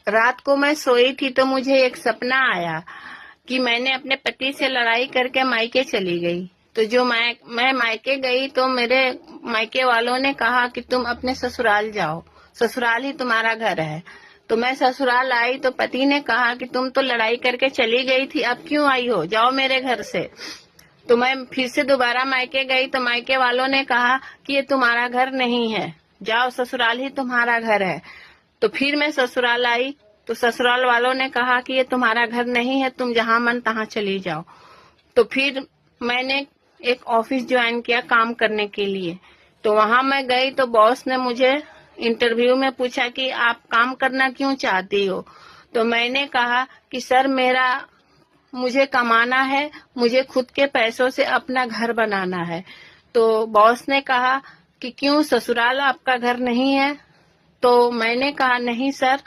रात को मैं सोई थी तो मुझे एक सपना आया कि मैंने अपने पति से लड़ाई करके मायके चली गई। तो जो मैं मायके गई तो मेरे मायके वालों ने कहा कि तुम अपने ससुराल जाओ, ससुराल ही तुम्हारा घर है। तो मैं ससुराल आई तो पति ने कहा कि तुम तो लड़ाई करके चली गई थी, अब क्यों आई हो, जाओ मेरे घर से। तो मैं फिर से दोबारा मायके गई तो मायके वालों ने कहा कि ये तुम्हारा घर नहीं है, जाओ, ससुराल ही तुम्हारा घर है। तो फिर मैं ससुराल आई तो ससुराल वालों ने कहा कि ये तुम्हारा घर नहीं है, तुम जहां मन तहां चली जाओ। तो फिर मैंने एक ऑफिस ज्वाइन किया काम करने के लिए। तो वहां मैं गई तो बॉस ने मुझे इंटरव्यू में पूछा कि आप काम करना क्यों चाहती हो। तो मैंने कहा कि सर मुझे कमाना है, मुझे खुद के पैसों से अपना घर बनाना है। तो बॉस ने कहा कि क्यों, ससुराल आपका घर नहीं है। तो मैंने कहा नहीं सर,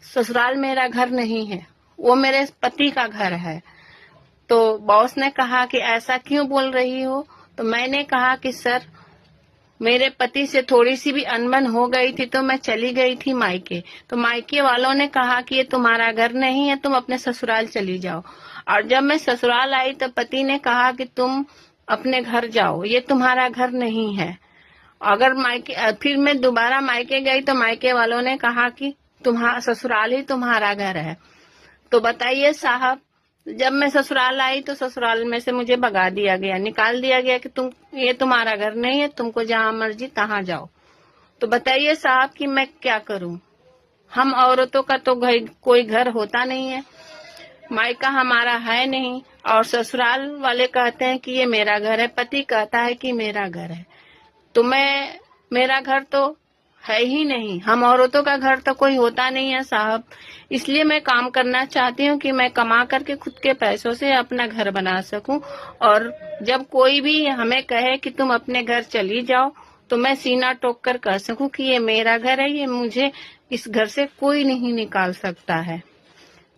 ससुराल मेरा घर नहीं है, वो मेरे पति का घर है। तो बॉस ने कहा कि ऐसा क्यों बोल रही हो। तो मैंने कहा कि सर मेरे पति से थोड़ी सी भी अनबन हो गई थी तो मैं चली गई थी मायके। तो मायके वालों ने कहा कि ये तुम्हारा घर नहीं है, तुम अपने ससुराल चली जाओ। और जब मैं ससुराल आई तो पति ने कहा कि तुम अपने घर जाओ, ये तुम्हारा घर नहीं है। अगर मायके फिर मैं दोबारा मायके गई तो मायके वालों ने कहा कि तुम्हारा ससुराल ही तुम्हारा घर है। तो बताइए साहब, जब मैं ससुराल आई तो ससुराल में से मुझे भगा दिया गया, निकाल दिया गया कि ये तुम्हारा घर नहीं है, तुमको जहां मर्जी तहां जाओ। तो बताइए साहब कि मैं क्या करूं। हम औरतों का तो कोई घर होता नहीं है, मायका हमारा है नहीं, और ससुराल वाले कहते हैं कि ये मेरा घर है, पति कहता है कि मेरा घर है। तो मेरा घर तो है ही नहीं, हम औरतों का घर तो कोई होता नहीं है साहब। इसलिए मैं काम करना चाहती हूँ कि मैं कमा करके खुद के पैसों से अपना घर बना सकूं। और जब कोई भी हमें कहे कि तुम अपने घर चली जाओ तो मैं सीना ठोक कर कह सकूं कि ये मेरा घर है, ये मुझे इस घर से कोई नहीं निकाल सकता है।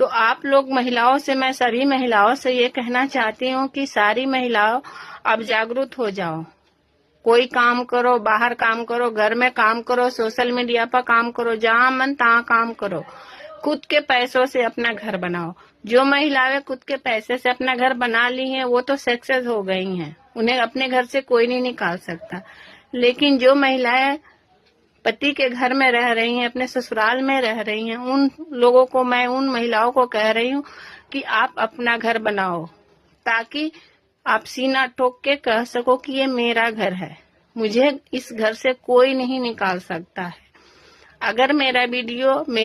तो आप लोग महिलाओं से, मैं सभी महिलाओं से ये कहना चाहती हूँ कि सारी महिलाओं अब जागरूक हो जाओ। कोई काम करो, बाहर काम करो, घर में काम करो, सोशल मीडिया पर काम करो, जहां मन तहां काम करो। खुद के पैसों से अपना घर बनाओ। जो महिलाएं खुद के पैसे से अपना घर बना ली हैं वो तो सक्सेस हो गई हैं, उन्हें अपने घर से कोई नहीं निकाल सकता। लेकिन जो महिलाएं पति के घर में रह रही हैं, अपने ससुराल में रह रही हैं, उन लोगों को, मैं उन महिलाओं को कह रही हूँ कि आप अपना घर बनाओ, ताकि आप सीना ठोक के कह सको कि ये मेरा घर है, मुझे इस घर से कोई नहीं निकाल सकता है। अगर मेरा वीडियो